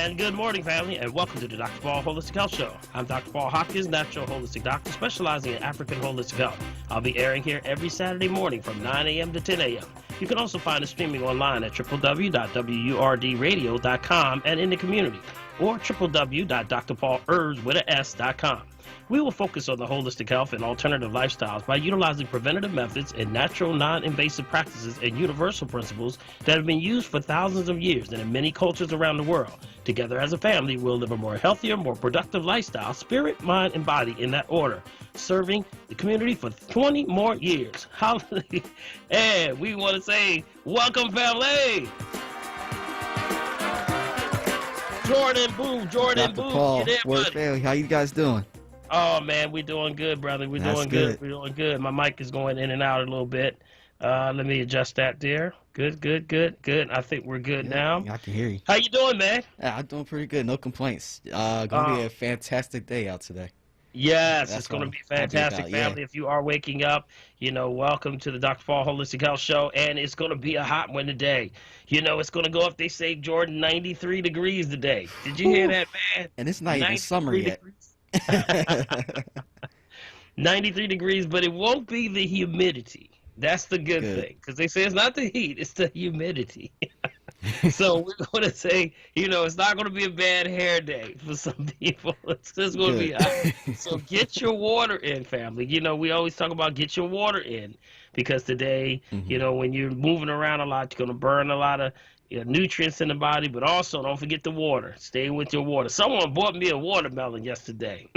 And good morning, family, and welcome to the Dr. Paul Holistic Health Show. I'm Dr. Paul Hopkins, natural holistic doctor specializing in African holistic health. I'll be airing here every Saturday morning from 9 a.m. to 10 a.m. You can also find us streaming online at www.wurdradio.com and in the community, or www.drpaulherbs.com. We will focus on the holistic health and alternative lifestyles by utilizing preventative methods and natural, non-invasive practices and universal principles that have been used for thousands of years and in many cultures around the world. Together as a family, we'll live a more healthier, more productive lifestyle, spirit, mind, and body in that order, serving the community for 20 more years. Hallelujah. And we want to say, welcome, family. Jordan Boom, Dr. Paul, you there, WURD family, how you guys doing? Oh, man, we're doing good, brother. We're doing good. We're doing good. My mic is going in and out a little bit. Let me adjust that there. Good. I think we're good now. I can hear you. How you doing, man? Yeah, I'm doing pretty good. No complaints. Gonna be a fantastic day out today. Yes, it's going to be fantastic, family. If you are waking up, welcome to the Dr. Paul Holistic Health Show, and it's going to be a hot one today. It's going to go up, they say, Jordan, 93 degrees today. Did you hear that, man? And it's not even summer yet. 93 degrees, but it won't be the humidity. That's the good thing, because they say it's not the heat, it's the humidity. So we're going to say, it's not going to be a bad hair day for some people. It's just going to be hot. So get your water in, family. We always talk about get your water in, because today, when you're moving around a lot, you're going to burn a lot of nutrients in the body, but also don't forget the water. Stay with your water. Someone bought me a watermelon yesterday.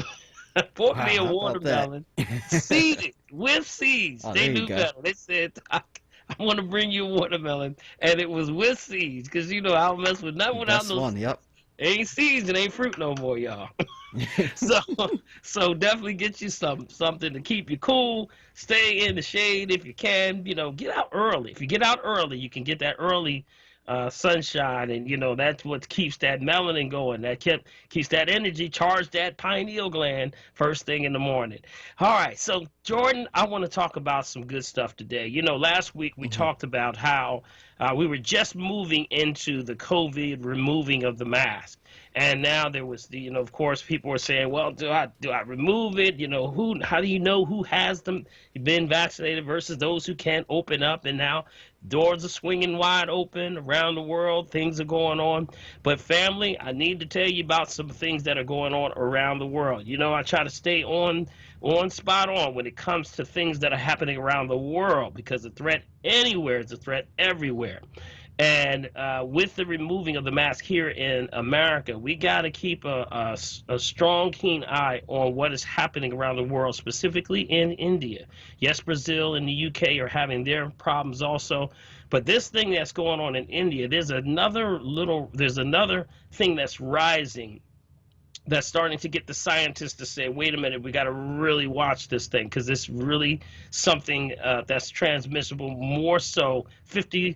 Bought me a watermelon, seeded with seeds. Oh, they knew better. They said, I want to bring you a watermelon, and it was with seeds, because I don't mess with nothing without no seeds. Yep. Ain't seeds and ain't fruit no more, y'all. So definitely get you something to keep you cool. Stay in the shade if you can. Get out early. If you get out early, you can get that early sunshine, and that's what keeps that melanin going. That keeps that energy, charge that pineal gland first thing in the morning. All right, so Jordan, I want to talk about some good stuff today. Last week we talked about how we were just moving into the COVID removing of the mask. And now there was of course, people were saying, well, do I remove it? How do you know who has them been vaccinated versus those who can't open up? And now doors are swinging wide open around the world. Things are going on. But family, I need to tell you about some things that are going on around the world. I try to stay on spot on when it comes to things that are happening around the world, because the threat anywhere is a threat everywhere. And with the removing of the mask here in America, we got to keep a strong, keen eye on what is happening around the world, specifically in India. Yes, Brazil and the UK are having their problems also. But this thing that's going on in India, there's another thing that's rising, that's starting to get the scientists to say, wait a minute, we got to really watch this thing, because it's really something that's transmissible, more so 50%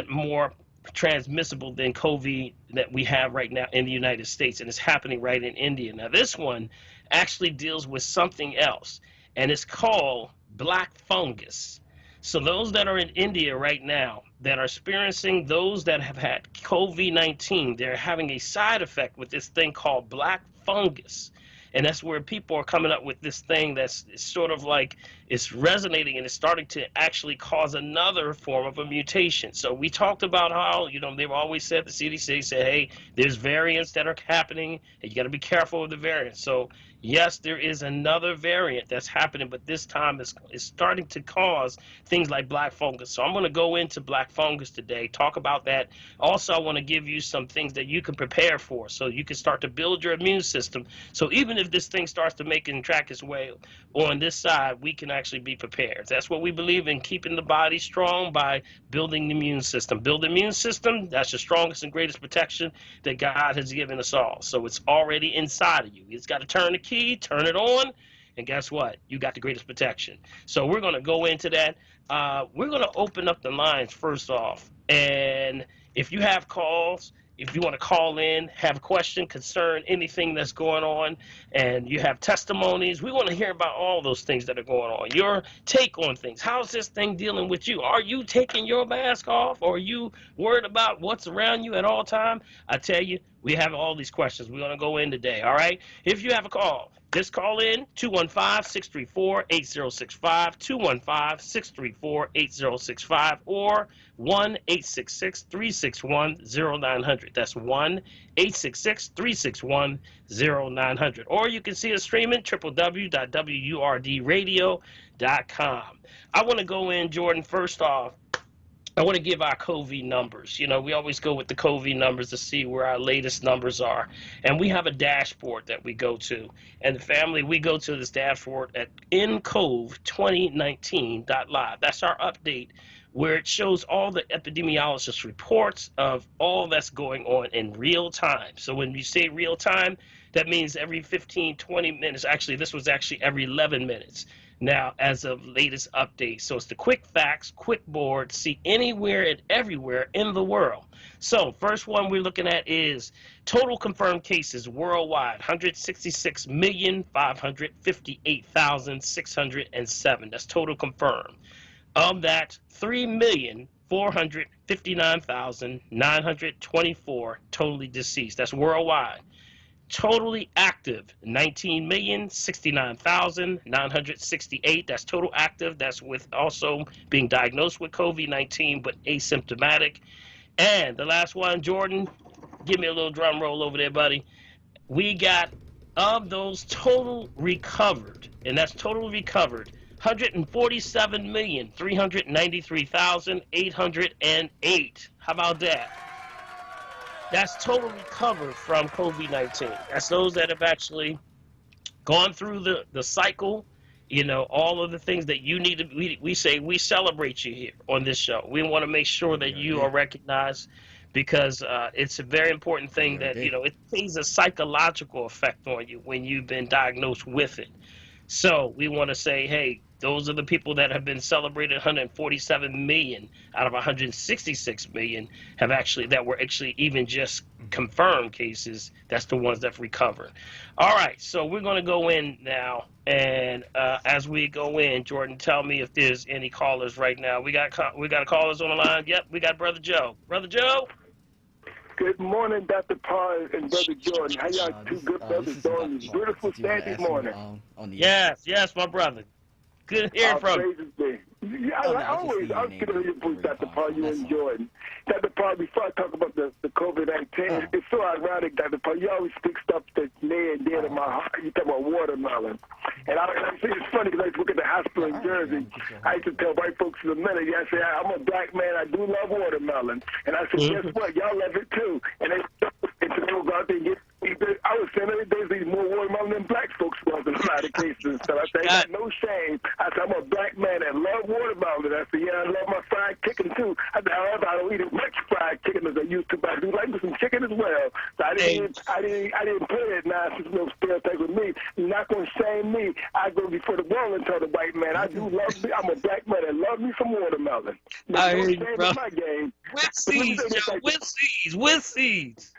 more transmissible than COVID that we have right now in the United States, and it's happening right in India. Now, this one actually deals with something else, and it's called black fungus. So those that are in India right now that are experiencing, those that have had COVID-19, they're having a side effect with this thing called black fungus. And that's where people are coming up with this thing that's sort of like it's resonating, and it's starting to actually cause another form of a mutation. So we talked about how, they've always said, the CDC said, hey, there's variants that are happening, and you got to be careful of the variants. So yes, there is another variant that's happening, but this time it's starting to cause things like black fungus. So I'm going to go into black fungus today, talk about that. Also, I want to give you some things that you can prepare for, so you can start to build your immune system. So even if this thing starts to make and track its way on this side, we can actually be prepared. That's what we believe in, keeping the body strong by building the immune system. Build the immune system, that's the strongest and greatest protection that God has given us all. So it's already inside of you. It's got to turn the key, turn it on, and guess what? You got the greatest protection. So we're going to go into that. We're going to open up the lines first off. And if you have calls, if you want to call in, have a question, concern, anything that's going on, and you have testimonies, we want to hear about all those things that are going on. Your take on things. How's this thing dealing with you? Are you taking your mask off? Or are you worried about what's around you at all time? I tell you, We have all these questions we're going to go in today, all right? If you have a call, just call in 215-634-8065, 215-634-8065, or 1-866-361-0900. That's 1-866-361-0900. Or you can see us streaming www.wurdradio.com. I want to go in, Jordan, first off. I want to give our COVID numbers. You know, we always go with the COVID numbers to see where our latest numbers are. And we have a dashboard that we go to. And the family, we go to this dashboard at ncov2019.live. That's our update where it shows all the epidemiologist reports of all that's going on in real time. So when you say real time, that means every 15, 20 minutes. Actually, this was actually every 11 minutes. Now, as of latest update. So it's the quick facts, quick board, see anywhere and everywhere in the world. So first one we're looking at is total confirmed cases worldwide, 166,558,607. That's total confirmed. Of that, 3,459,924 totally deceased. That's worldwide. Totally active, 19,069,968. That's total active. That's with also being diagnosed with COVID-19, but asymptomatic. And the last one, Jordan, give me a little drum roll over there, buddy. We got, of those total recovered, and that's total recovered, 147,393,808. How about that? That's total recovered from COVID-19. That's those that have actually gone through the cycle, you know, all of the things that you need to, we say we celebrate you here on this show. We want to make sure that you are recognized because it's a very important thing that, you know, it plays a psychological effect on you when you've been diagnosed with it. So we want to say, hey, those are the people that have been celebrated. 147 million out of 166 million have actually, that were actually even just confirmed cases. That's the ones that have recovered. All right, so we're going to go in now. And as we go in, Jordan, tell me if there's any callers right now. We got callers on the line. Yep, we got Brother Joe. Brother Joe? Good morning, Dr. Paul and Brother Jordan. How y'all two good brothers doing this beautiful Saturday morning? Yes, my brother. Good hearing from you. Yeah, I was going to hear your voice, Dr. Paul, you and Jordan. Dr. Paul, before I talk about the COVID-19, it's so ironic, Dr. Paul, you always speak stuff that's near and dear to my heart. You talk about watermelon. And I say it's funny because I used to work at the hospital in Jersey. I used to tell white folks in the minute, I say, I'm a black man, I do love watermelon. And I said, guess what, y'all love it too. And they go out there and get, I was saying there's these more watermelon than black folks was in a lot of cases. So I say, I got no shame. I said, I'm a black man that love watermelon. I said, yeah, I love my fried chicken too. I said, however, I don't eat as much fried chicken as I used to, but I do like some chicken as well. So I didn't play that nonsense, no stereotype with me. You're not going to shame me. I go before the world and tell the white man, I do love me. I'm a black man that love me some watermelon. I hear you, bro. My game. With seeds, Joe, with seeds, with seeds.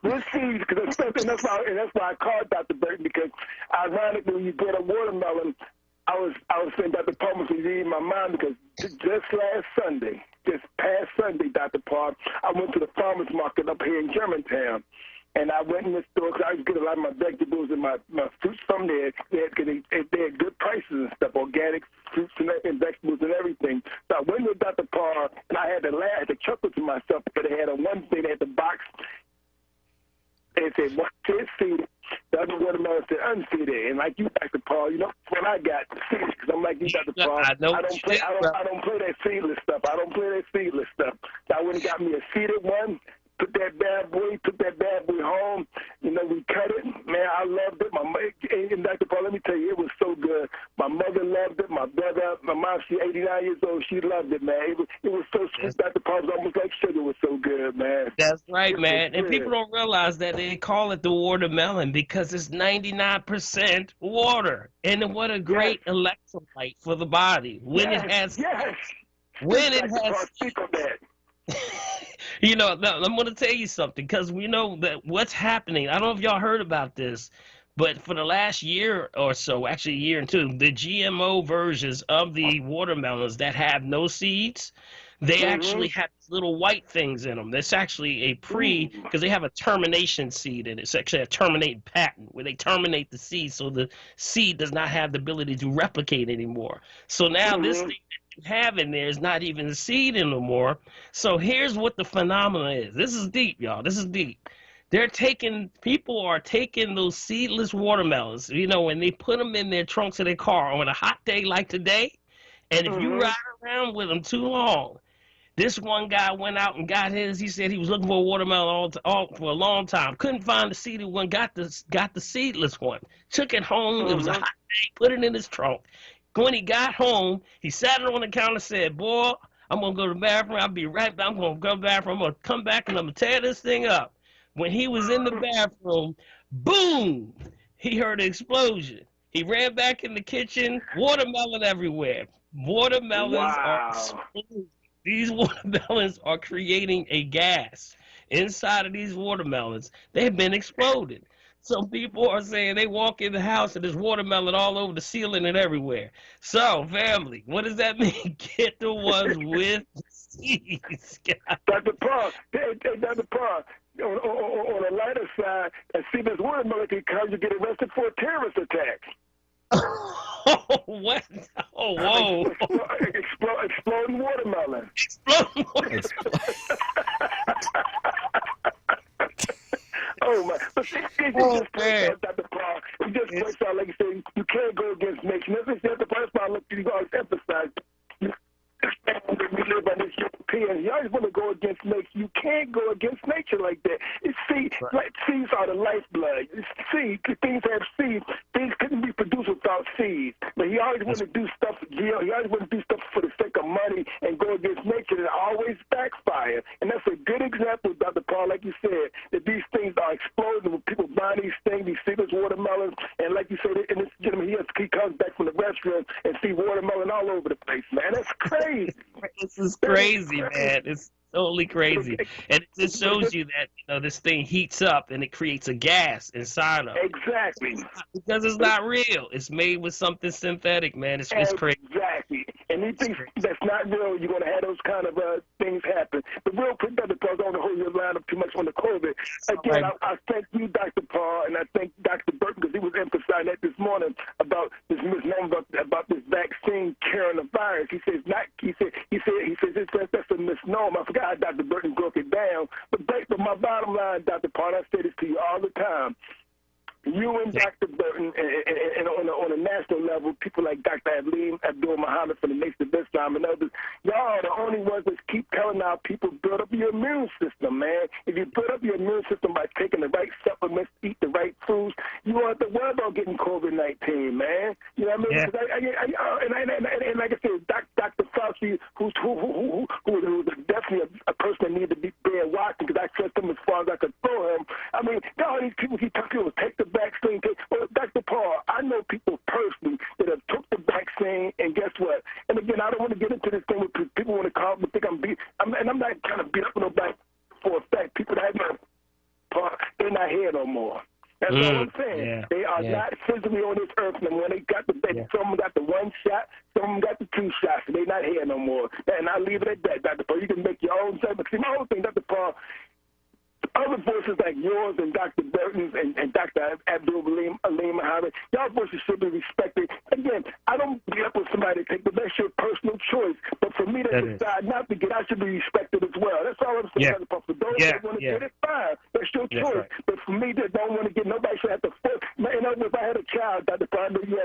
We'll see, because that's why I called Dr. Burton, because ironically, when you get a watermelon, I was saying Dr. Paul was reading my mind, because just past Sunday, Dr. Paul, I went to the farmer's market up here in Germantown. And I went in the store because I was getting a lot of my vegetables and my fruits from there. They had good prices and stuff, organic fruits and vegetables and everything. So I went with Dr. Paul, and I had to laugh, I had to chuckle to myself because they had a one thing, they had the box. They said, one said seeded, the other watermelon said unseeded. And like you, Dr. Paul, you know what I got? Seeded, because I'm like you, Dr. Paul. I don't play that seedless stuff. I went and got me a seeded one. Took that bad boy home. You know, we cut it. Man, I loved it. And Dr. Paul, let me tell you, it was so good. My mother loved it. My brother, my mom, she's 89 years old. She loved it, man. It was so sweet. Dr. Paul, it was almost like sugar. It was so good, man. That's right, man. And people don't realize that they call it the watermelon because it's 99% water. And what a great electrolyte for the body. When it has... Speak on that. You know, I'm going to tell you something, because we know that what's happening. I don't know if y'all heard about this, but for the last year or so, actually a year and two, the GMO versions of the watermelons that have no seeds, They actually have these little white things in them. That's actually a because they have a termination seed in it. It's actually a terminate pattern where they terminate the seed so the seed does not have the ability to replicate anymore. So now this thing that you have in there is not even a seed anymore. So here's what the phenomenon is. This is deep, y'all. This is deep. People are taking those seedless watermelons, you know, and they put them in their trunks of their car on a hot day like today. And if you ride around with them too long, this one guy went out and got his. He said he was looking for a watermelon for a long time. Couldn't find the seeded one. Got the seedless one. Took it home. It was a hot day. Put it in his trunk. When he got home, he sat it on the counter and said, "Boy, I'm gonna go to the bathroom. I'll be right back. I'm gonna go to the bathroom. I'm gonna come back and I'm gonna tear this thing up." When he was in the bathroom, boom! He heard an explosion. He ran back in the kitchen. Watermelon everywhere. Watermelons are exploding. These watermelons are creating a gas inside of these watermelons. They've been exploded. Some people are saying they walk in the house and there's watermelon all over the ceiling and everywhere. So, family, what does that mean? Get the ones with seeds. Dr. Paul, Dr. Paul, on the lighter side, see this watermelon can cause you get arrested for a terrorist attack. Oh, what? Oh, whoa. Exploding watermelon. Exploding watermelon. Oh, my. But see, Dr. Paul, it just points out, like you say, you can't go against nature. That's the first part I look to you always emphasize. We live on this European. You always want to go against nature. You can't go against nature like that. Like seeds are the lifeblood. Seeds, things have seeds. Things couldn't be produced without seeds. But he always want to do stuff. He always want to do stuff for the sake of money and go against nature, and it always backfire. And that's a good example, Dr. Paul, like you said, that these things are exploding when people buy these things, these seedless watermelons, and like you said, and this gentleman, he comes back from the restaurant and see watermelon all over the place, man. That's crazy. This is crazy, man. It's totally crazy. And it just shows you that, you know, this thing heats up and it creates a gas inside of it. Exactly. Because it's not real. It's made with something synthetic, man. It's crazy. Exactly. And these things that's not real, you're going to have those kind of things happen. But real quick, Dr. Paul, I don't want to hold your line up too much on the COVID. Again, I thank you, Dr. Paul, and I thank Dr. Burton, because he was emphasizing that this morning about this misnomer about this vaccine carrying the virus. He says that's a misnomer. I forgot how Dr. Burton broke it down. But my bottom line, Dr. Paul, I say this to you all the time. You and Dr. Burton, and on a national level, people like Dr. Abdul Muhammad from the Nation of Islam and others, y'all are the only ones that keep telling our people build up your immune system, man. If you build up your immune system by taking the right supplements, eat the right foods, you won't have to worry about getting COVID-19, man. You know what I mean? Yeah. And like I said, Dr. Fauci, who's definitely a person that needs to be being watched, because I trust him as far as I could throw him. I mean, all these people keep telling people take the vaccine. Well, Dr. Paul, I know people personally that have took the vaccine, and guess what? And again, I don't want to get into this thing where people want to call me, think I'm not trying to beat up nobody for a fact. People that have they're not here no more. That's all I'm saying. Yeah. They are not physically on this earth no more. They got some of them got the one shot, some of them got the two shots, and they're not here no more. And I'll leave it at that, Dr. Paul. You can make your own judgment. See, my whole thing, Dr. Paul, other voices like yours and Dr. Burton's and Dr. Abdul Muhammad, y'all voices should be respected. Again, I don't beat up with somebody to take, but that's your personal choice. But for me to decide not to get, I should be respected as well. That's all I'm saying, Dr. Paul. For those that want to get it, fine. That's your choice. Right. But for me that don't want to get, nobody should have to force. In other words, if I had a child, Dr. Paul, I know you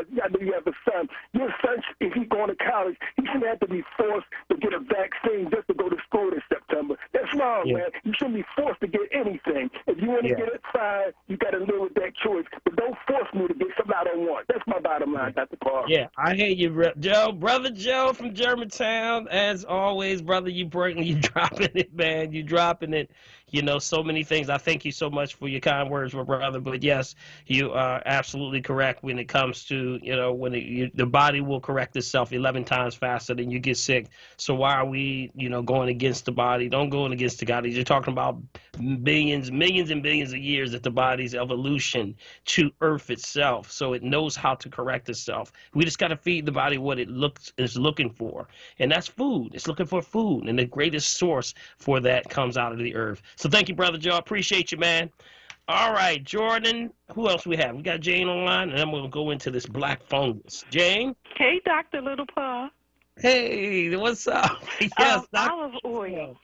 have a son. Your son, if he's going to college, he shouldn't have to be forced to get a vaccine just to go to school this September. That's wrong, man. You shouldn't be forced to get anything. If you want to get it, fine. You got to live with that choice. But don't force me to get something I don't want. That's my bottom line, Dr. Paul. Yeah, I hear you, Joe. Brother Joe from Germantown. As always, brother, you dropping it, man. You dropping it. You know, so many things. I thank you so much for your kind words, my brother. But yes, you are absolutely correct when it comes to, you know, when the body will correct itself 11 times faster than you get sick. So why are we, you know, going against the body? Don't go against the body. You're talking about billions, millions and billions of years that the body's evolution to Earth itself. So it knows how to correct itself. We just got to feed the body what it is looking for. And that's food. It's looking for food. And the greatest source for that comes out of the earth. So thank you, Brother Joe. Appreciate you, man. All right, Jordan. Who else we have? We got Jane online, and then we'll go into this black fungus. Jane? Hey, Dr. Little Paw. Hey, what's up? Yes, olive oil.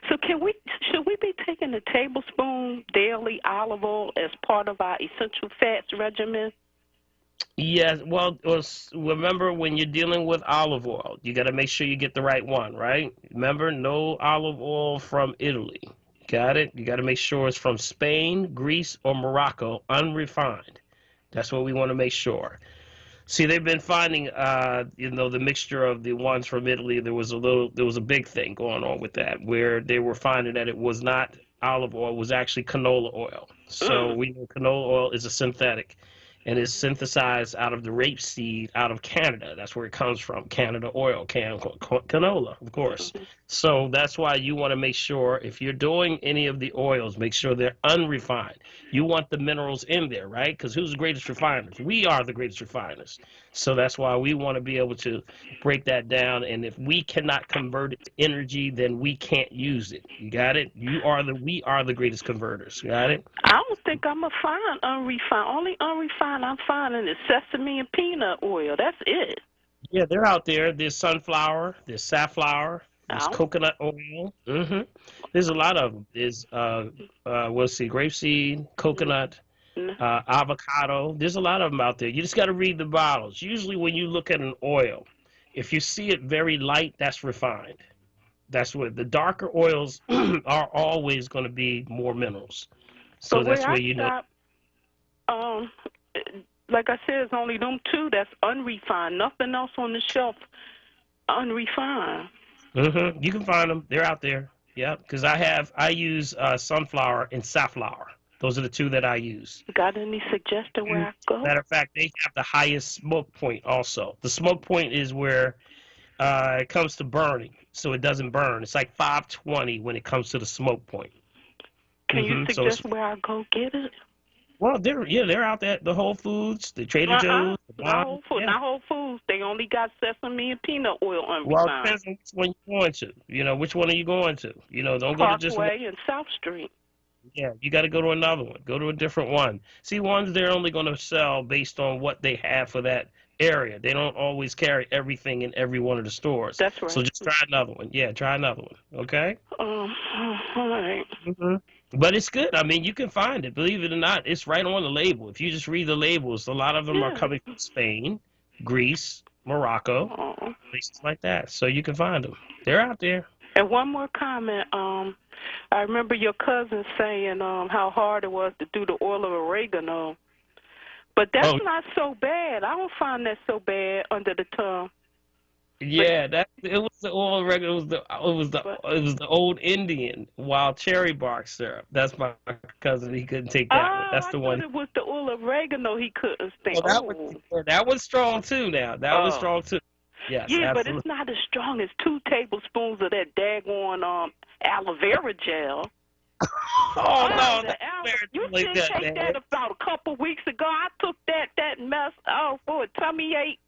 So should we be taking a tablespoon daily olive oil as part of our essential fats regimen? Yes, well, remember when you're dealing with olive oil, you got to make sure you get the right one, right? Remember, no olive oil from Italy. Got it? You got to make sure it's from Spain, Greece, or Morocco, unrefined. That's what we want to make sure. See, they've been finding, you know, the mixture of the ones from Italy. There was a big thing going on with that, where they were finding that it was not olive oil, it was actually canola oil. So we know canola oil is a synthetic, and is synthesized out of the rapeseed out of Canada. That's where it comes from, Canada oil, canola, of course. So that's why you want to make sure if you're doing any of the oils, make sure they're unrefined. You want the minerals in there, right? Because who's the greatest refiners? We are the greatest refiners. So that's why we want to be able to break that down. And if we cannot convert it to energy, then we can't use it. You got it? We are the greatest converters. Got it? I don't think I'm going to find unrefined. Only unrefined I'm finding is sesame and peanut oil. That's it. Yeah, they're out there. There's sunflower, there's safflower, there's coconut oil. There's a lot of them. There's, grapeseed, coconut, avocado. There's a lot of them out there. You just got to read the bottles. Usually when you look at an oil, if you see it very light, that's refined. That's what the darker oils are always going to be more minerals. So that's where you know. Like I said, it's only them two that's unrefined. Nothing else on the shelf unrefined. You can find them. They're out there. Yeah, because I use sunflower and safflower. Those are the two that I use. Got any suggestion where I go? Matter of fact, they have the highest smoke point also. The smoke point is where it comes to burning, so it doesn't burn. It's like 520 when it comes to the smoke point. Can you suggest where I go get it? Well, they're out there. The Whole Foods, the Trader Joe's. Not Whole Foods. They only got sesame and peanut oil unrefined. Well, it depends on which one you're going to. You know, which one are you going to? You know, don't go to just Parkway and South Street. Yeah, you got to go to another one. Go to a different one. See, ones they're only going to sell based on what they have for that area. They don't always carry everything in every one of the stores. That's right. So just try another one. Yeah, try another one. Okay? All right. But it's good. I mean, you can find it. Believe it or not, it's right on the label. If you just read the labels, a lot of them are coming from Spain, Greece, Morocco, places like that. So you can find them. They're out there. And one more comment. I remember your cousin saying how hard it was to do the oil of oregano. But that's not so bad. I don't find that so bad under the tongue. Yeah, it was the oil oregano. It was the old Indian wild cherry bark syrup. That's my cousin. He couldn't take that one. That's the one. It was the oil oregano he couldn't stand. That was strong too. Now that was strong too. Yes, yeah, absolutely. but it's not as strong as 2 tablespoons of that daggone aloe vera gel. No, you didn't take that about a couple weeks ago. I took that mess for a tummy ache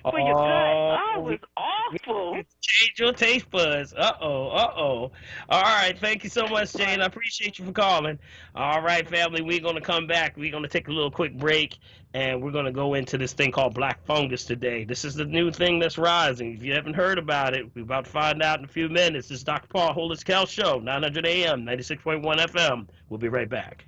for your gut. It was awful. Change your taste buds. All right, thank you so much, Jane. I appreciate you for calling. All right, family, we're going to come back. We're going to take a little quick break, and we're going to go into this thing called black fungus today. This is the new thing that's rising. If you haven't heard about it, we're about to find out in a few minutes. This is Dr. Paul Holistic Health Show, 900 AM, 96.1 FM. We'll be right back.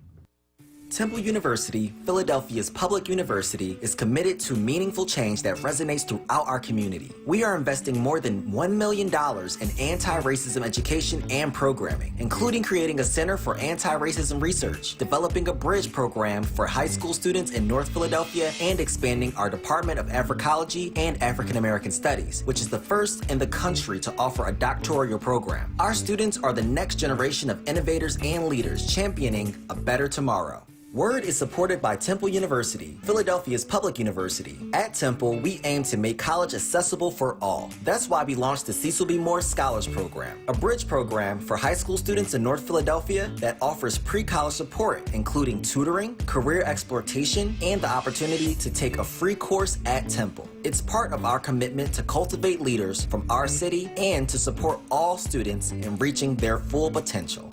Temple University, Philadelphia's public university, is committed to meaningful change that resonates throughout our community. We are investing more than $1 million in anti-racism education and programming, including creating a center for anti-racism research, developing a bridge program for high school students in North Philadelphia, and expanding our Department of Africology and African American Studies, which is the first in the country to offer a doctoral program. Our students are the next generation of innovators and leaders championing a better tomorrow. WURD is supported by Temple University, Philadelphia's public university. At Temple, we aim to make college accessible for all. That's why we launched the Cecil B. Moore Scholars Program, a bridge program for high school students in North Philadelphia that offers pre-college support, including tutoring, career exploitation, and the opportunity to take a free course at Temple. It's part of our commitment to cultivate leaders from our city and to support all students in reaching their full potential.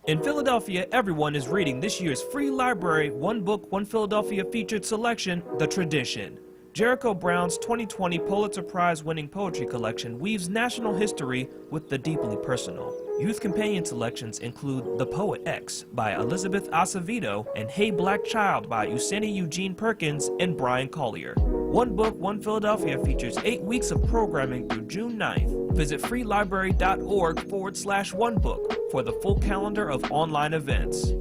In Philadelphia, everyone is reading this year's free library One Book, One Philadelphia featured selection, The Tradition. Jericho Brown's 2020 Pulitzer Prize-winning poetry collection weaves national history with the deeply personal. Youth companion selections include The Poet X by Elizabeth Acevedo and Hey Black Child by Useni Eugene Perkins and Brian Collier. One Book, One Philadelphia features 8 weeks of programming through June 9th. Visit freelibrary.org/onebook for the full calendar of online events.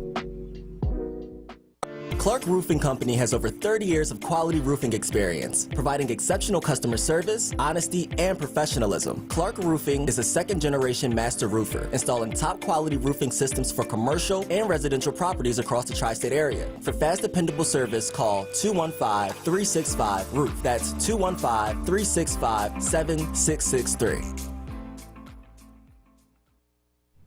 Clark Roofing Company has over 30 years of quality roofing experience, providing exceptional customer service, honesty, and professionalism. Clark Roofing is a second-generation master roofer, installing top-quality roofing systems for commercial and residential properties across the tri-state area. For fast, dependable service, call 215-365-ROOF. That's 215-365-7663.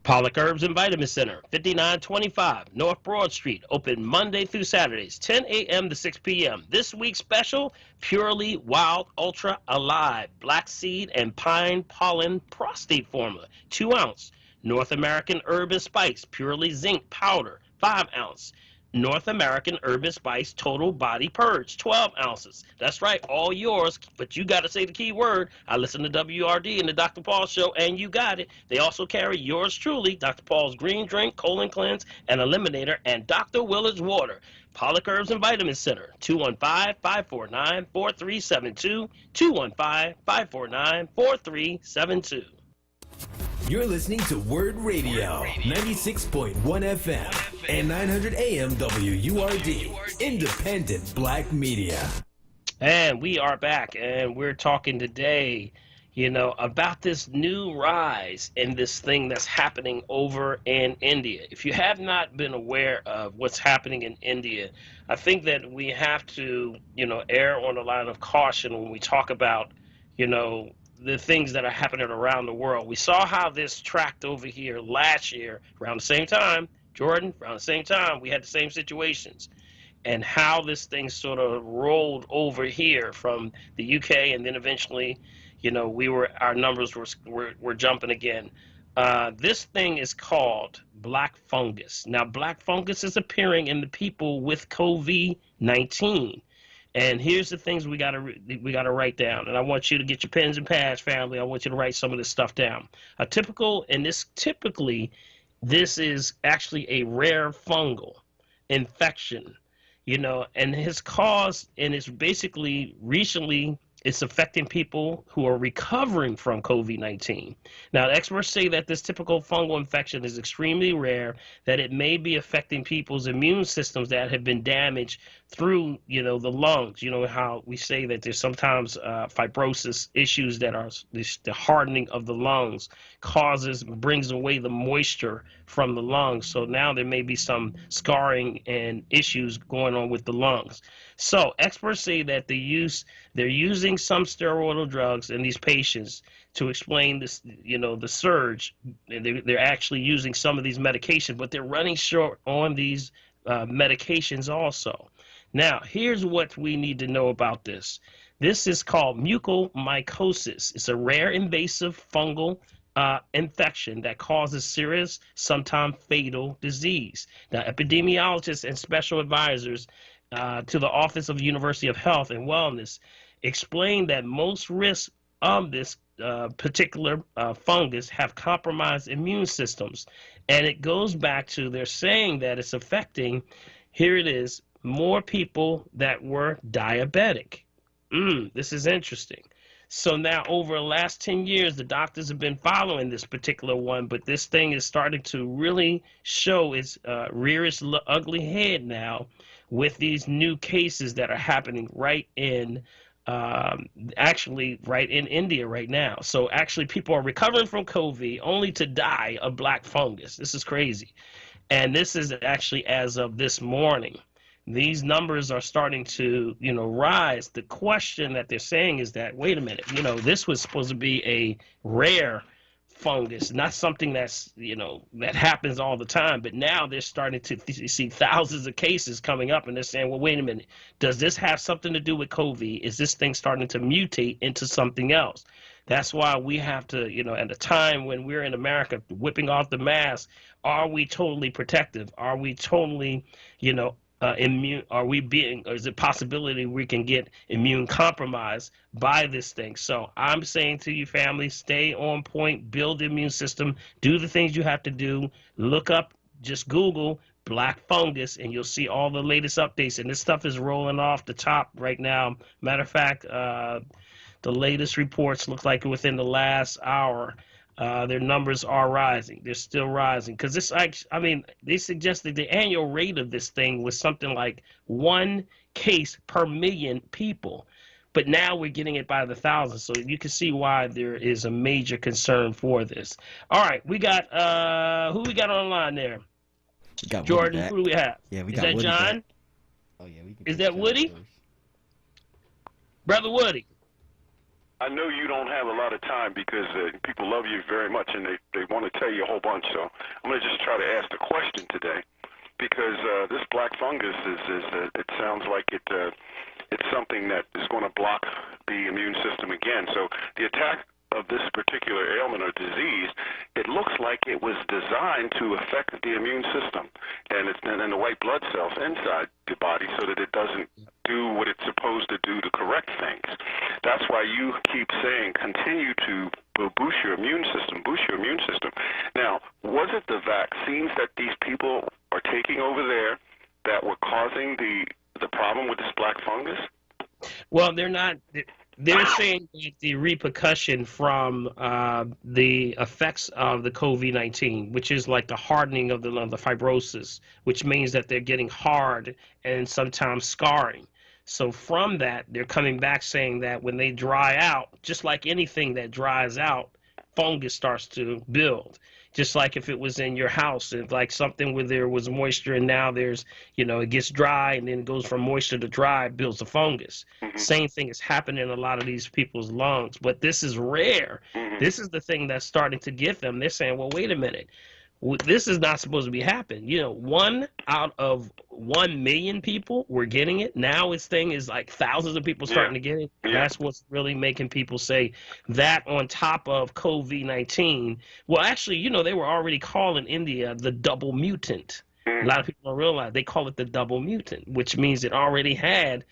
Pollock Herbs and Vitamin Center, 5925 North Broad Street, open Monday through Saturdays, 10 a.m. to 6 p.m. This week's special, Purely Wild Ultra Alive, Black Seed and Pine Pollen Prostate Formula, 2 ounce. North American Herb and Spice, Purely Zinc Powder, 5 ounce. North American Herb and Spice Total Body Purge, 12 ounces. That's right, all yours, but you got to say the key word. I listen to WRD and the Dr. Paul Show, and you got it. They also carry yours truly, Dr. Paul's Green Drink, Colon Cleanse, and Eliminator, and Dr. Willard's Water. Pollock Herbs and Vitamin Center, 215-549-4372, 215-549-4372. You're listening to WURD Radio, 96.1 FM and 900 AM WURD, independent black media. And we are back, and we're talking today, about this new rise in this thing that's happening over in India. If you have not been aware of what's happening in India, I think that we have to, err on the line of caution when we talk about, the things that are happening around the world. We saw how this tracked over here last year around the same time, Jordan, around the same time, we had the same situations, and how this thing sort of rolled over here from the UK, and then eventually, our numbers were jumping again. This thing is called black fungus. Now, black fungus is appearing in the people with COVID-19. And here's the things we gotta write down. And I want you to get your pens and pads, family. I want you to write some of this stuff down. This is actually a rare fungal infection, and it's caused, and it's basically recently, it's affecting people who are recovering from COVID-19. Now, experts say that this typical fungal infection is extremely rare, that it may be affecting people's immune systems that have been damaged through, the lungs. How we say that there's sometimes fibrosis issues that are the hardening of the lungs brings away the moisture from the lungs. So now there may be some scarring and issues going on with the lungs. So experts say that they're using some steroidal drugs in these patients to explain this, the surge. They're actually using some of these medications, but they're running short on these medications also. Now, here's what we need to know about this. This is called mucormycosis. It's a rare invasive fungal infection that causes serious, sometimes fatal disease. Now, epidemiologists and special advisors to the Office of University of Health and Wellness explain that most risks of this particular fungus have compromised immune systems. And it goes back to they're saying that it's affecting, here it is, more people that were diabetic. This is interesting. So now over the last 10 years, the doctors have been following this particular one, but this thing is starting to really show its rear its ugly head now with these new cases that are happening right in actually right in India right now. So actually people are recovering from COVID only to die of black fungus. This is crazy. And this is actually as of this morning. These numbers are starting to, rise. The question that they're saying is that, wait a minute, this was supposed to be a rare fungus, not something that's, that happens all the time. But now they're starting to see thousands of cases coming up, and they're saying, well, wait a minute, does this have something to do with COVID? Is this thing starting to mutate into something else? That's why we have to, at a time when we're in America whipping off the mask, are we totally protective? Are we totally, immune? Are we being, or is it possibility we can get immune compromised by this thing? So I'm saying to you, family, stay on point, build the immune system, do the things you have to do, look up, just Google black fungus, and you'll see all the latest updates. And this stuff is rolling off the top right now. Matter of fact, the latest reports look like within the last hour, their numbers are rising. They're still rising because this, they suggested the annual rate of this thing was something like 1 case per million people, but now we're getting it by the thousands. So you can see why there is a major concern for this. All right, we got who we got online there? We got Jordan. Who do we have? Yeah, we is got that Woody John? back. Oh yeah, we can. Is that Woody? Brother Woody. I know you don't have a lot of time because people love you very much and they want to tell you a whole bunch. So I'm going to just try to ask the question today because this black fungus it sounds like it's something that is going to block the immune system again. So the attack of this particular ailment or disease, it looks like it was designed to affect the immune system and the white blood cells inside the body so that it doesn't do what it's supposed to do to correct things. That's why you keep saying continue to boost your immune system, Now, was it the vaccines that these people are taking over there that were causing the problem with this black fungus? Well, they're not. They're saying that the repercussion from the effects of the COVID-19, which is like the hardening of the fibrosis, which means that they're getting hard and sometimes scarring. So from that, they're coming back saying that when they dry out, just like anything that dries out, fungus starts to build. Just like if it was in your house, if like something where there was moisture and now there's, it gets dry and then it goes from moisture to dry, it builds a fungus. Mm-hmm. Same thing is happening in a lot of these people's lungs, but this is rare. Mm-hmm. This is the thing that's starting to get them. They're saying, well, wait a minute. This is not supposed to be happening. 1 out of 1 million people were getting it. Now this thing is like thousands of people starting to get it. Yeah. That's what's really making people say that on top of COVID-19. Well, actually, they were already calling India the double mutant. A lot of people don't realize they call it the double mutant, which means it already had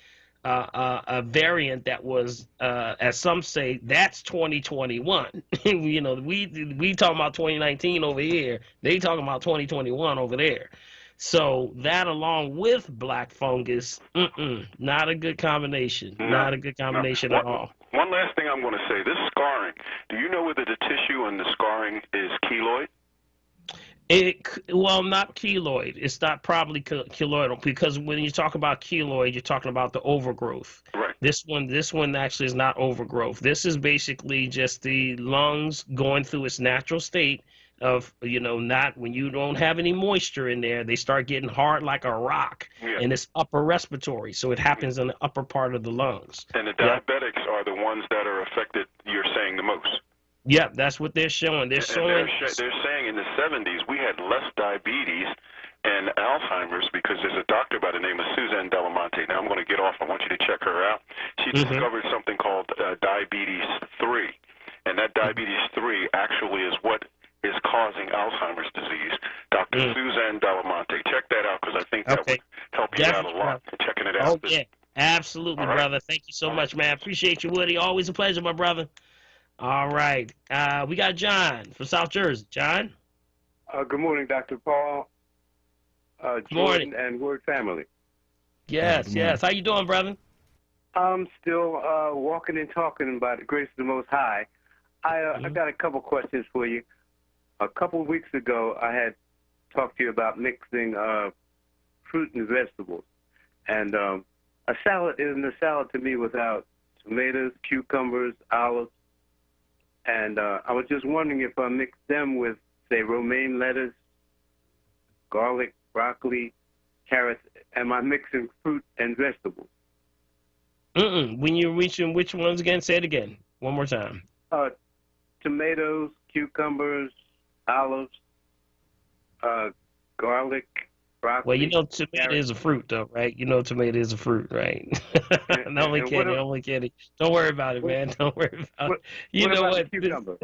a variant that was, as some say, that's 2021. We talking about 2019 over here. They talking about 2021 over there. So that along with black fungus, not a good combination. No, not a good combination at all. One last thing I'm going to say, this scarring, do you know whether the tissue in the scarring is keloid? Well, not keloid. It's not probably keloidal because when you talk about keloid, you're talking about the overgrowth. Right. This one actually is not overgrowth. This is basically just the lungs going through its natural state of, not when you don't have any moisture in there, they start getting hard like a rock, and it's upper respiratory. So it happens in the upper part of the lungs. And the diabetics are the ones that are affected, you're saying, the most. Yep, that's what they're showing. They're saying in the 70s we had less diabetes and Alzheimer's because there's a doctor by the name of Suzanne Delamonte. Now I'm going to get off. I want you to check her out. She discovered something called diabetes 3, and that diabetes 3 actually is what is causing Alzheimer's disease. Dr. Suzanne Delamonte. Check that out because I think that would help you out a lot. Checking it out. Oh, yeah. Absolutely, brother. Thank you so much, man. Appreciate you, Woody. Always a pleasure, my brother. All right. We got John from South Jersey. John? Good morning, Dr. Paul, Jordan, and WURD family. Yes, yes. How you doing, brother? I'm still walking and talking by the grace of the Most High. I got a couple questions for you. A couple of weeks ago, I had talked to you about mixing fruit and vegetables. And a salad isn't a salad to me without tomatoes, cucumbers, olives. And I was just wondering if I mix them with, say, romaine lettuce, garlic, broccoli, carrots. Am I mixing fruit and vegetables? When you're reaching which ones again? Say it again. One more time. Tomatoes, cucumbers, olives, garlic, broccoli. Well, you know tomato is a fruit, though, right? You know tomato is a fruit, right? I'm only kidding. Don't worry about it, man. Don't worry about it. You know what? Cucumber?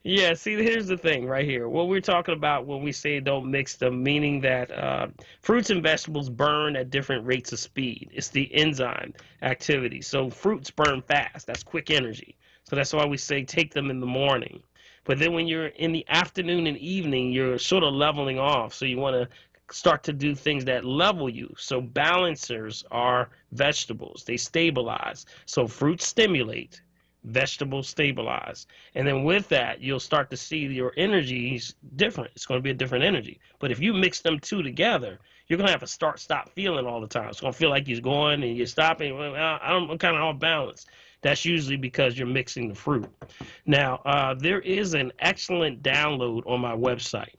Yeah, see, here's the thing right here. What we're talking about when we say don't mix them, meaning that fruits and vegetables burn at different rates of speed. It's the enzyme activity. So fruits burn fast. That's quick energy. So that's why we say take them in the morning. But then when you're in the afternoon and evening, you're sort of leveling off. So you want to start to do things that level you. So balancers are vegetables. They stabilize. So fruits stimulate. Vegetables stabilize. And then with that, you'll start to see your energies different. It's going to be a different energy. But if you mix them two together, you're going to have a start-stop feeling all the time. It's going to feel like you're going and you're stopping. I'm kind of off balance. That's usually because you're mixing the fruit. Now, there is an excellent download on my website.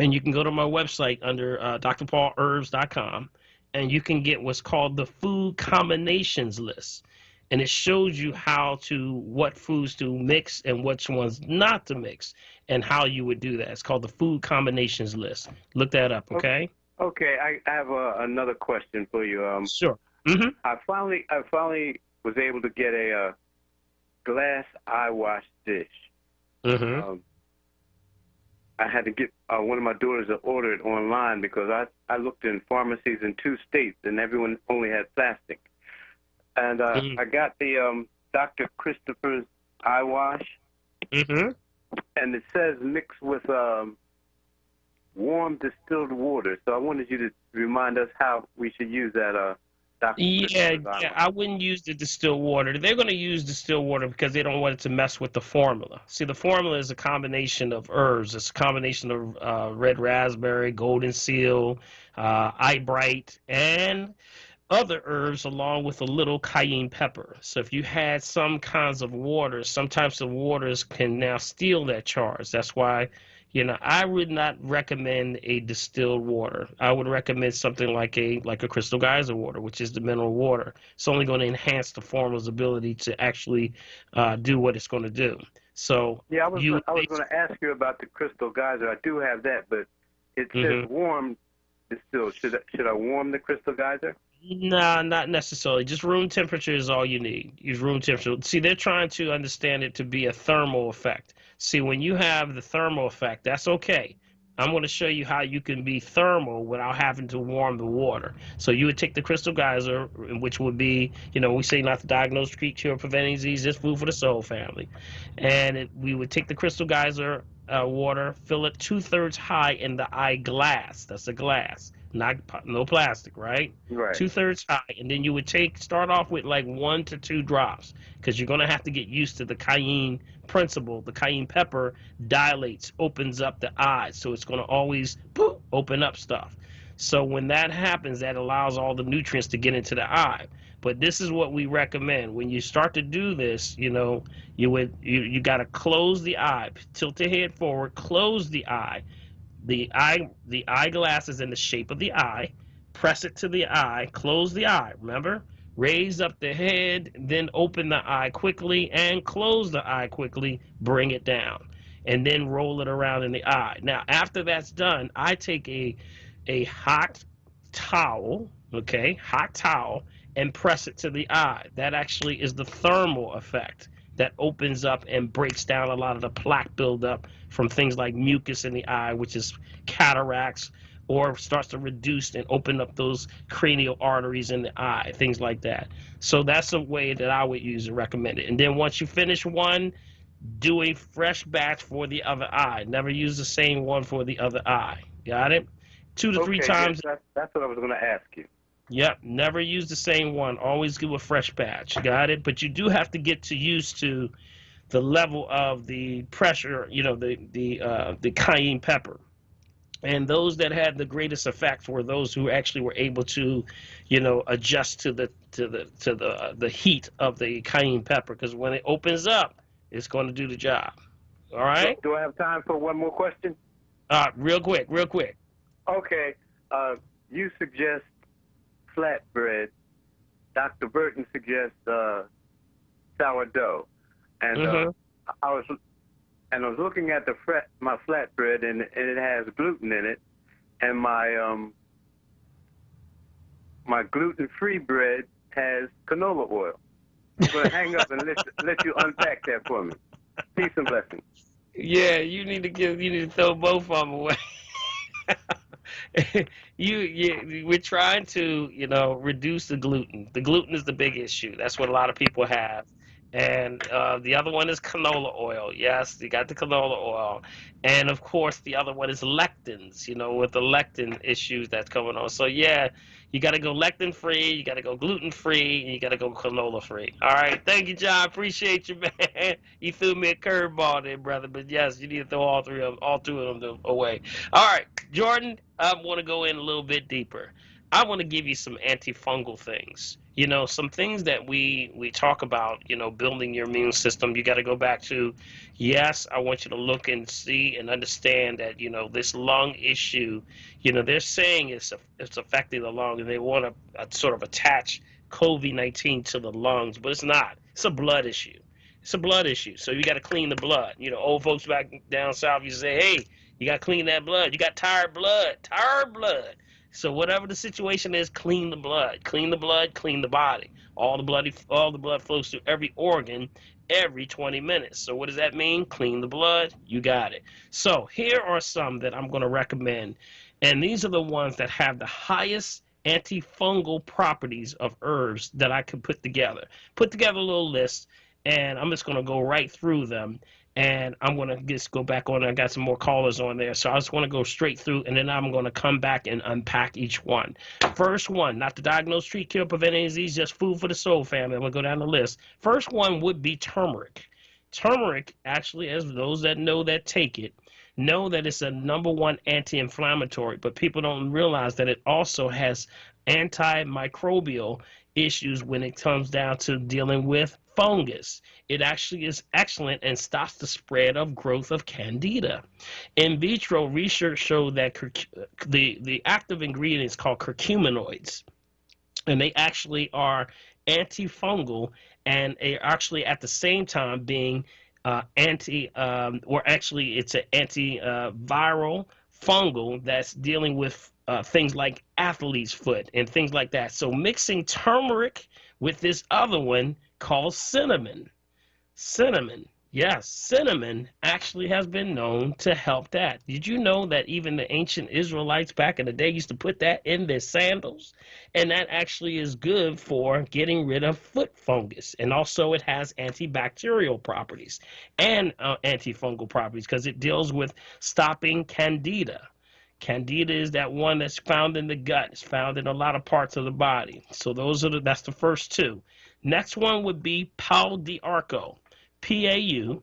And you can go to my website under drpaulherbs.com, and you can get what's called the food combinations list. And it shows you what foods to mix and which ones not to mix and how you would do that. It's called the food combinations list. Look that up, okay? Okay, I have another question for you. Sure. I finally was able to get a glass eye wash dish. I had to get one of my daughters to order it online because I looked in pharmacies in 2 states and everyone only had plastic. And I got the Dr. Christopher's eye wash, and it says mix with warm distilled water. So I wanted you to remind us how we should use that. Yeah, I wouldn't use the distilled water. They're going to use distilled water because they don't want it to mess with the formula. See, the formula is a combination of herbs. It's a combination of red raspberry, golden seal, eye bright, and other herbs along with a little cayenne pepper. So if you had some kinds of waters, some types of waters can now steal that charge. That's why, I would not recommend a distilled water. I would recommend something like a crystal geyser water, which is the mineral water. It's only going to enhance the formula's ability to actually do what it's going to do. So yeah, I was going to ask you about the crystal geyser. I do have that, but it says warm distilled. Should I warm the crystal geyser? Nah, not necessarily. Just room temperature is all you need. Use room temperature. See, they're trying to understand it to be a thermal effect. See, when you have the thermal effect, that's okay. I'm going to show you how you can be thermal without having to warm the water. So you would take the crystal geyser, which would be, we say not to diagnose, treat, cure, prevent disease, just food for the soul family. And we would take the crystal geyser water, fill it 2/3 high in the eye glass. That's a glass. No plastic, right? Right. 2/3 high, and then you would start off with like 1 to 2 drops because you're going to have to get used to the cayenne principle. The cayenne pepper dilates, opens up the eyes, so it's going to always open up stuff. So when that happens, that allows all the nutrients to get into the eye. But this is what we recommend. When you start to do this, you got to close the eye, tilt the head forward, close the eye. The eyeglass is in the shape of the eye. Press it to the eye. Close the eye. Remember? Raise up the head, then open the eye quickly and close the eye quickly. Bring it down. And then roll it around in the eye. Now, after that's done, I take a hot towel, and press it to the eye. That actually is the thermal effect that opens up and breaks down a lot of the plaque buildup from things like mucus in the eye, which is cataracts, or starts to reduce and open up those cranial arteries in the eye, things like that. So that's a way that I would use and recommend it. And then once you finish one, do a fresh batch for the other eye. Never use the same one for the other eye. Got it? 2 to 3 times. Yes, that's what I was going to ask you. Yep, never use the same one. Always do a fresh batch. Got it? But you do have to get used to the level of the pressure, you know, the cayenne pepper. And those that had the greatest effect were those who actually were able to, you know, adjust to the heat of the cayenne pepper, because when it opens up, it's going to do the job. All right? Do I have time for one more question? Real quick. Okay. You suggest flatbread. Dr. Burton suggests sourdough. And I was looking at my flatbread, and it has gluten in it, and my gluten-free bread has canola oil. I'm going to hang up and let you unpack that for me. Peace and blessings. Yeah, you need to throw both of them away. We're trying to, you know, reduce the gluten. The gluten is the big issue. That's what a lot of people have. And the other one is canola oil. Yes, you got the canola oil. And, of course, the other one is lectins, you know, with the lectin issues that's going on. So, yeah, you got to go lectin-free, you got to go gluten-free, and you got to go canola-free. All right, thank you, John. Appreciate you, man. You threw me a curveball there, brother. But, yes, you need to throw all two of them away. All right, Jordan, I want to go in a little bit deeper. I want to give you some antifungal things. You know, some things that we talk about, you know, building your immune system. You got to go back to, yes, I want you to look and see and understand that, you know, this lung issue, you know, they're saying it's affecting the lung, and they want to sort of attach COVID-19 to the lungs, but it's not. It's a blood issue. It's a blood issue. So you got to clean the blood. You know, old folks back down south, you say, hey, you got to clean that blood. You got tired blood. So whatever the situation is, clean the blood, clean the body. All the blood flows through every organ every 20 minutes. So what does that mean? Clean the blood. You got it. So here are some that I'm going to recommend. And these are the ones that have the highest antifungal properties of herbs that I could put together. Put together a little list, and I'm just going to go right through them. And I'm going to just go back on. I got some more callers on there. So I just want to go straight through, and then I'm going to come back and unpack each one. First one, not to diagnose, treat, cure, prevent any disease, just food for the soul, family. I'm going to go down the list. First one would be turmeric. Turmeric, actually, as those that know that take it, know that it's a #1 anti-inflammatory, but people don't realize that it also has antimicrobial issues when it comes down to dealing with fungus. It actually is excellent and stops the spread of growth of candida. In vitro research showed that the active ingredient is called curcuminoids, and they actually are antifungal, and are actually at the same time being it's an antiviral fungal that's dealing with things like athlete's foot and things like that. So mixing turmeric with this other one called cinnamon. Yes, cinnamon actually has been known to help that. Did you know that even the ancient Israelites back in the day used to put that in their sandals? And that actually is good for getting rid of foot fungus. And also it has antibacterial properties and antifungal properties, because it deals with stopping candida. Candida is that one that's found in the gut. It's found in a lot of parts of the body. So that's the first two. Next one would be pau d'arco. P-A-U-D'-A-R-C-O.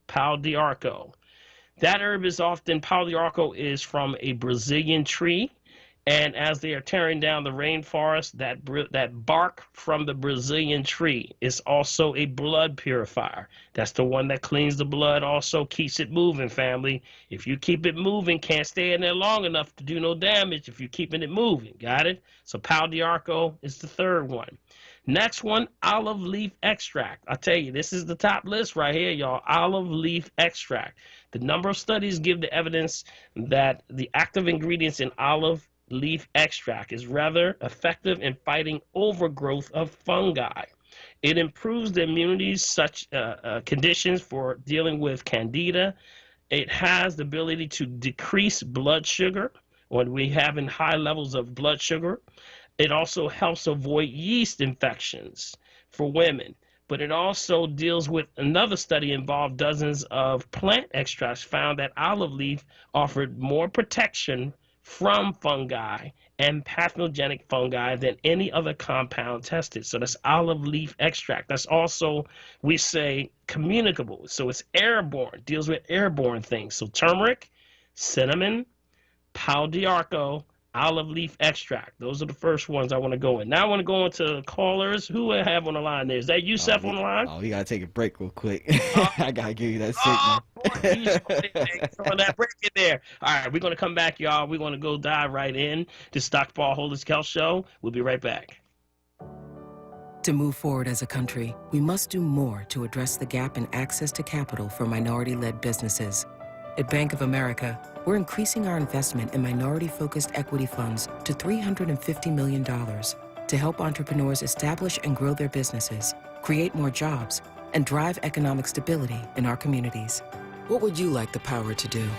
Pau d'arco. That herb is often, pau d'arco is from a Brazilian tree. And as they are tearing down the rainforest, that bark from the Brazilian tree is also a blood purifier. That's the one that cleans the blood, also keeps it moving, family. If you keep it moving, can't stay in there long enough to do no damage if you're keeping it moving. Got it? So pau d'arco is the third one. Next one, olive leaf extract. I tell you, this is the top list right here, y'all. Olive leaf extract. The number of studies give the evidence that the active ingredients in olive leaf extract is rather effective in fighting overgrowth of fungi. It improves the immunity such conditions for dealing with candida. It has the ability to decrease blood sugar when we have in high levels of blood sugar. It also helps avoid yeast infections. for women. But it also deals with another study involved dozens of plant extracts found that olive leaf offered more protection from fungi and pathogenic fungi than any other compound tested. So that's olive leaf extract. That's also, we say, communicable. So it's airborne, deals with airborne things. So turmeric, cinnamon, pau d'arco, olive leaf extract. Those are the first ones I want to go in. Now I want to go into callers. Who I have on the line there? Is that Yusef on the line? Oh, we got to take a break real quick. I got to give you that signal. Throwing that break in there. All right, we're going to come back, y'all. We're going to go dive right in. This is Dr. Paul Holistic Health Show. We'll be right back. To move forward as a country, we must do more to address the gap in access to capital for minority-led businesses. At Bank of America, we're increasing our investment in minority-focused equity funds to $350 million to help entrepreneurs establish and grow their businesses, create more jobs, and drive economic stability in our communities. What would you like the power to do?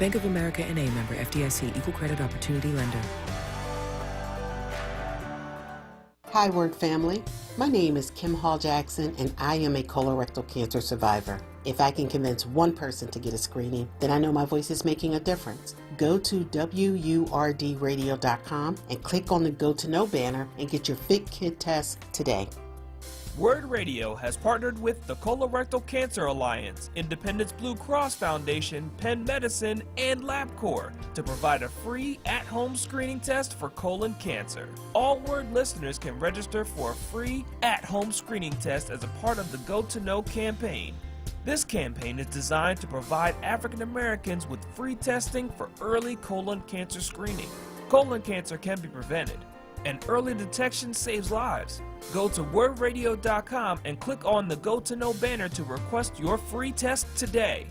Bank of America N.A. member FDIC, Equal Credit Opportunity Lender. Hi, WURD family. My name is Kim Hall Jackson, and I am a colorectal cancer survivor. If I can convince one person to get a screening, then I know my voice is making a difference. Go to WURDradio.com and click on the Go to Know banner and get your Fit Kid test today. WURD Radio has partnered with the Colorectal Cancer Alliance, Independence Blue Cross Foundation, Penn Medicine, and LabCorp to provide a free at-home screening test for colon cancer. All WURD listeners can register for a free at-home screening test as a part of the Go to Know campaign. This campaign is designed to provide African Americans with free testing for early colon cancer screening. Colon cancer can be prevented, and early detection saves lives. Go to WURDradio.com and click on the Go to Know banner to request your free test today.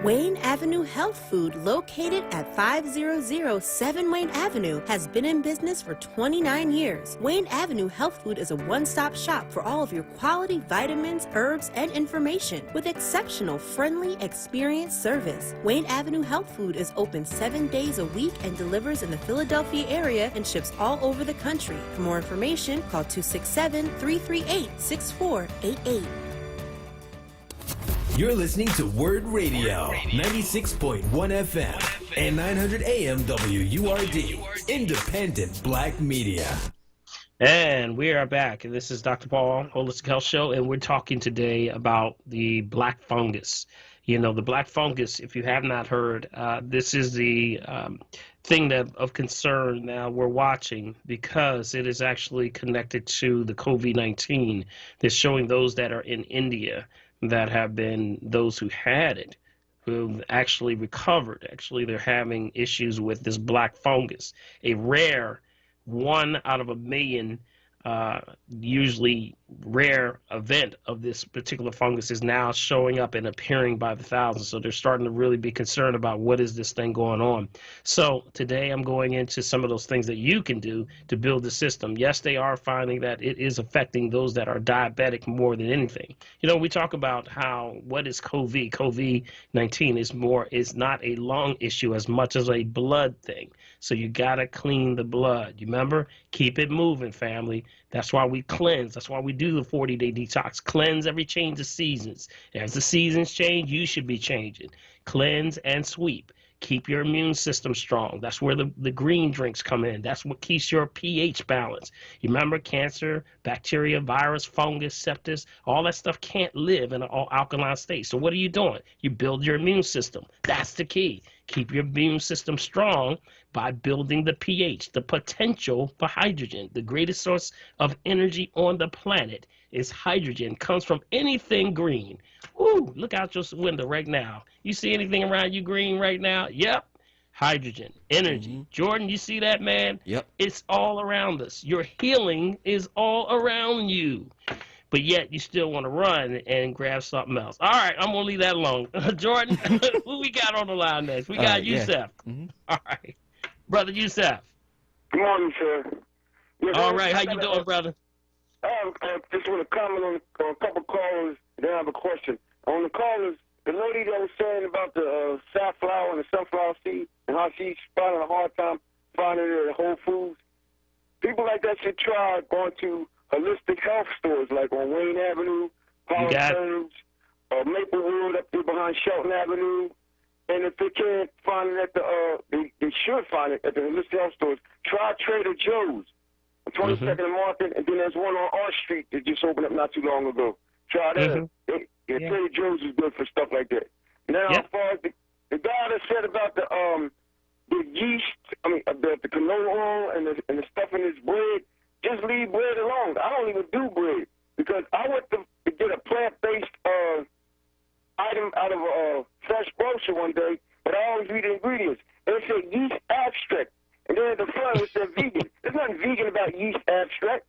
Wayne Avenue Health Food, located at 5007 Wayne Avenue, has been in business for 29 years. Wayne Avenue Health Food is a one-stop shop for all of your quality vitamins, herbs, and information with exceptional, friendly, experienced service. Wayne Avenue Health Food is open 7 days a week and delivers in the Philadelphia area and ships all over the country. For more information, call 267-338-6488. You're listening to WURD Radio, 96.1 FM and 900 AM WURD, independent black media. And we are back. And this is Dr. Paul, Holistic Health Show, and we're talking today about the black fungus. You know, the black fungus, if you have not heard, this is the thing that of concern now we're watching because it is actually connected to the COVID-19. They're showing those that are in India that have been those who had it, who've actually recovered. Actually, they're having issues with this black fungus, a rare 1 out of a million, usually rare event of this particular fungus is now showing up and appearing by the thousands. So they're starting to really be concerned about what is this thing going on. So today I'm going into some of those things that you can do to build the system. Yes, they are finding that it is affecting those that are diabetic more than anything. You know, we talk about how, what is COVID? COVID-19 is not a lung issue as much as a blood thing. So you got to clean the blood. You remember? Keep it moving, family. That's why we cleanse. That's why we do the 40-day detox. Cleanse every change of seasons. As the seasons change, you should be changing. Cleanse and sweep. Keep your immune system strong. That's where the green drinks come in. That's what keeps your pH balance. You remember cancer, bacteria, virus, fungus, sepsis, all that stuff can't live in an alkaline state. So what are you doing? You build your immune system. That's the key. Keep your immune system strong by building the pH, the potential for hydrogen. The greatest source of energy on the planet is hydrogen. Comes from anything green. Ooh, look out your window right now. You see anything around you green right now? Yep. Hydrogen, energy. Jordan, you see that, man? Yep. It's all around us. Your healing is all around you. But yet you still want to run and grab something else. All right, I'm going to leave that alone. Jordan, who we got on the line next? We got Yusef. Yeah. All right. Brother Yusef. Good morning, sir. Yes, all right, how you doing, brother? I just want to comment on a couple callers, then I have a question. On the callers, the lady that was saying about the safflower and the sunflower seed and how she's finding a hard time finding it at Whole Foods, people like that should try going to holistic health stores like on Wayne Avenue, Palm Springs, or Maplewood up there behind Shelton Avenue. And if they can't find it at they should find it at the holistic health stores. Try Trader Joe's on 22nd and Market, and then there's one on R Street that just opened up not too long ago. Try that. Trader Joe's is good for stuff like that. Now, as far as the guy that said about the yeast, the canola oil and the stuff in his bread, just leave bread alone. I don't even do bread because I went to get a plant-based item out of a fresh grocery one day, but I always read the ingredients. And it said yeast extract. And then at the front it said vegan. There's nothing vegan about yeast extract.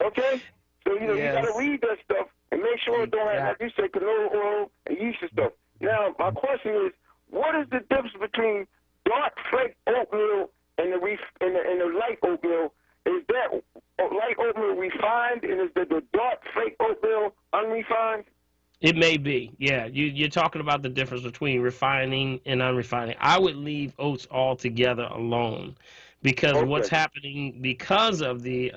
Okay? So, you got to read that stuff and make sure it don't have, like you said, canola oil and yeast and stuff. Now, my question is, what is the difference between dark flake oatmeal and the light oatmeal? Is that light oatmeal refined, and is the dark flake oatmeal unrefined? It may be, yeah. You're talking about the difference between refining and unrefining. I would leave oats altogether alone because what's happening because of the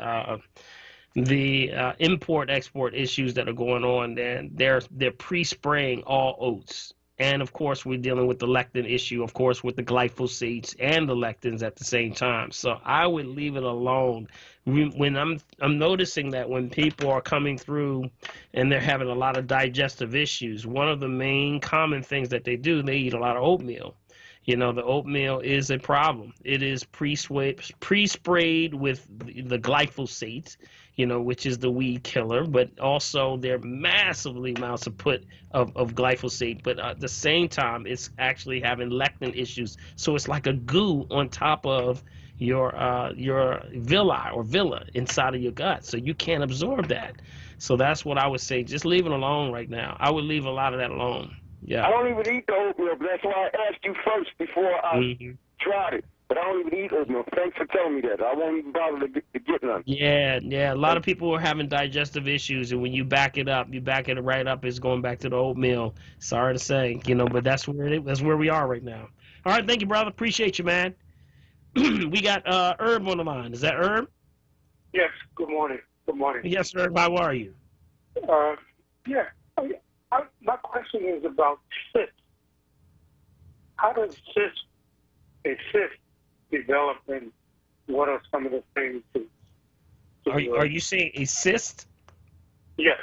import-export issues that are going on, then they're pre-spraying all oats. And, of course, we're dealing with the lectin issue, of course, with the glyphosates and the lectins at the same time. So I would leave it alone. When I'm noticing that when people are coming through and they're having a lot of digestive issues, one of the main common things that they do, they eat a lot of oatmeal. The oatmeal is a problem. It is pre-sprayed with the glyphosate, which is the weed killer, but also there are massively amounts of glyphosate, but at the same time, it's actually having lectin issues. So it's like a goo on top of your villi inside of your gut, so you can't absorb that. So that's what I would say. Just leave it alone right now. I would leave a lot of that alone. Yeah. I don't even eat the oatmeal, but that's why I asked you first before I tried it. But I don't even eat oatmeal. Thanks for telling me that. I won't even bother to get none. Yeah. A lot of people are having digestive issues, and when you back it right up, it's going back to the oatmeal. Sorry to say, but that's where we are right now. All right, thank you, brother. Appreciate you, man. We got Herb on the line. Is that Herb? Yes. Good morning. Good morning. Yes, Herb. How are you? Yeah. My question is about cysts. How does a cyst develop, and what are some of the things Are you saying a cyst? Yes.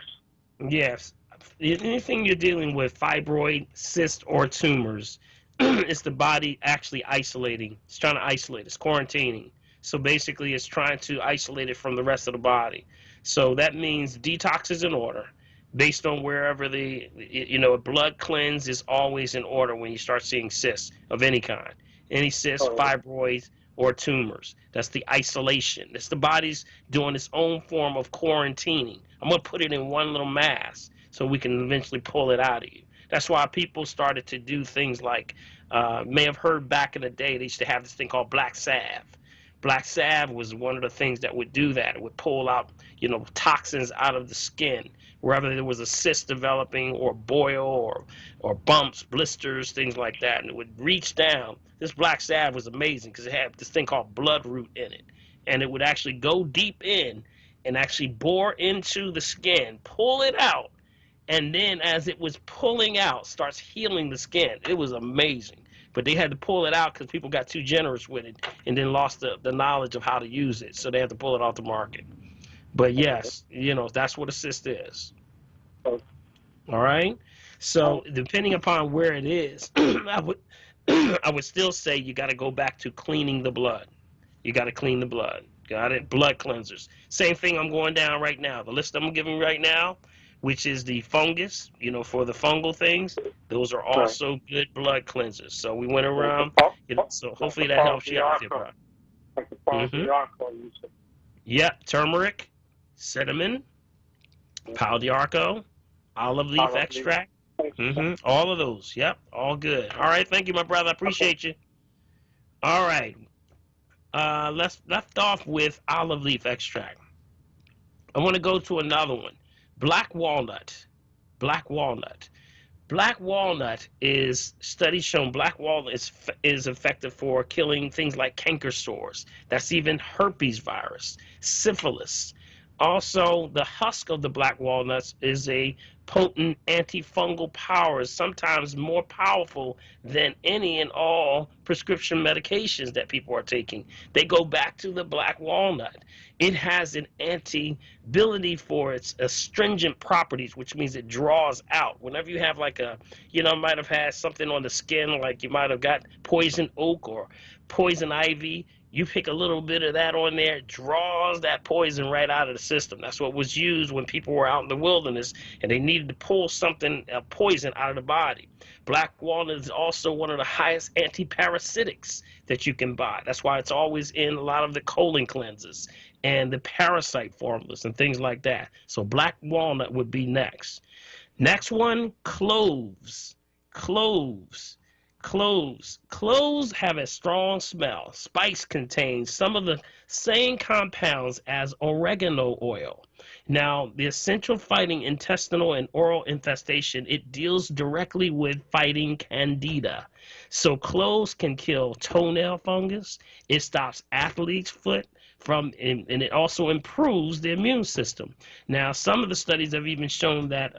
Yes. Anything you're dealing with, fibroid, cyst, or tumors, it's the body actually isolating. It's trying to isolate. It's quarantining. So basically, it's trying to isolate it from the rest of the body. So that means detox is in order. Based on wherever a blood cleanse is always in order when you start seeing cysts of any kind. Any cysts, fibroids, or tumors. That's the isolation. It's the body's doing its own form of quarantining. I'm going to put it in one little mass so we can eventually pull it out of you. That's why people started to do things like, may have heard back in the day, they used to have this thing called black salve. Black salve was one of the things that would do that. It would pull out, toxins out of the skin, wherever there was a cyst developing or boil or bumps, blisters, things like that. And it would reach down. This black salve was amazing because it had this thing called blood root in it. And it would actually go deep in and actually bore into the skin, pull it out. And then as it was pulling out, starts healing the skin. It was amazing. But they had to pull it out because people got too generous with it and then lost the knowledge of how to use it. So they had to pull it off the market. But yes, that's what a cyst is. All right? So depending upon where it is, I would still say you got to go back to cleaning the blood. You got to clean the blood. Got it? Blood cleansers. Same thing I'm going down right now. The list I'm giving right now, which is the fungus, for the fungal things, those are also good blood cleansers. So we went around, so hopefully that helps you out there, bro. Yep, turmeric, cinnamon, palo d'arco, olive leaf extract, all of those. Yep, all good. All right, thank you, my brother. I appreciate you. All right, let's left off with olive leaf extract. I want to go to another one. Black walnut. Black walnut is, studies shown black walnut is effective for killing things like canker sores. That's even herpes virus, syphilis. Also, the husk of the black walnuts is a potent antifungal power, sometimes more powerful than any and all prescription medications that people are taking. They go back to the black walnut. It has an ability for its astringent properties, which means it draws out. Whenever you have like a, might have had something on the skin, like you might have got poison oak or poison ivy, you pick a little bit of that on there, it draws that poison right out of the system. That's what was used when people were out in the wilderness and they needed to pull something, poison out of the body. Black walnut is also one of the highest antiparasitics that you can buy. That's why it's always in a lot of the colon cleanses and the parasite formulas and things like that. So black walnut would be next. Next one, cloves. Cloves have a strong smell. Spice contains some of the same compounds as oregano oil. Now, the essential fighting intestinal and oral infestation, it deals directly with fighting candida. So cloves can kill toenail fungus. It stops athlete's foot and it also improves the immune system. Now, some of the studies have even shown that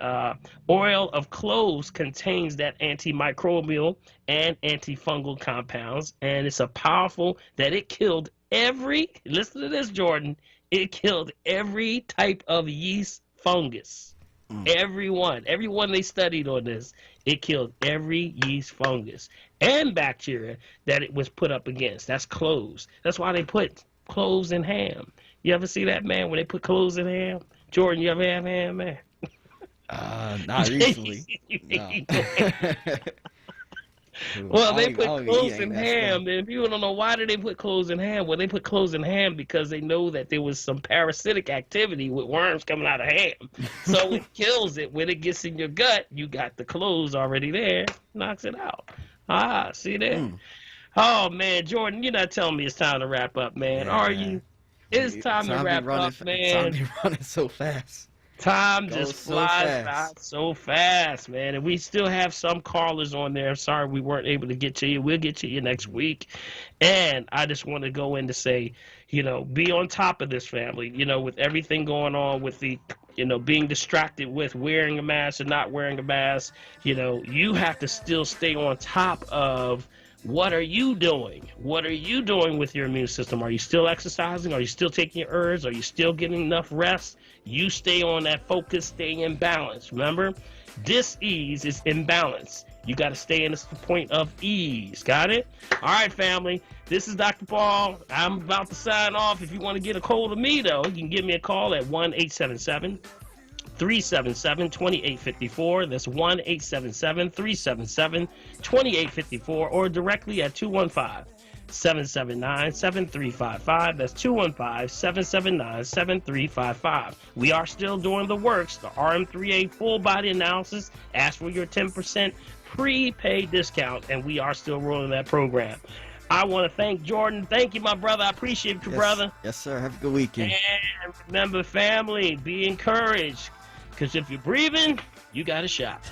oil of cloves contains that antimicrobial and antifungal compounds, and it's a powerful that it killed listen to this, Jordan, it killed every type of yeast fungus. Everyone they studied on this, it killed every yeast fungus and bacteria that it was put up against. That's cloves. That's why they put cloves in ham. You ever see that, man, when they put cloves in ham? Jordan, you ever have ham, man? Not recently. No. Well, they put cloves in ham, and people don't know why did they put cloves in ham. Well, they put cloves in ham because they know that there was some parasitic activity with worms coming out of ham. So it kills it. When it gets in your gut, you got the cloves already there, knocks it out. See there? Oh, man, Jordan, you're not telling me it's time to wrap up, man. Yeah, Are you? It's time to wrap up, man. Time be running so fast. Time just flies by so fast, man. And we still have some callers on there. Sorry we weren't able to get to you. We'll get to you next week. And I just want to go in to say, be on top of this, family. With everything going on with the, being distracted with wearing a mask and not wearing a mask, you have to still stay on top of what are you doing? What are you doing with your immune system? Are you still exercising? Are you still taking your herbs? Are you still getting enough rest? You stay on that focus, stay in balance. Remember, dis-ease is imbalance. You got to stay in this point of ease. Got it? All right, family. This is Dr. Paul. I'm about to sign off. If you want to get a hold of me, though, you can give me a call at 1-877-377-2854. That's 1-877-377-2854, or directly at 215-779-7355. That's 215-779-7355. We are still doing the works, the RM3A full body analysis. Ask for your 10% prepaid discount, and we are still rolling that program. I want to thank Jordan. Thank you, my brother. I appreciate you, brother. Yes, sir. Have a good weekend. And remember, family, be encouraged, because if you're breathing, you got a shot.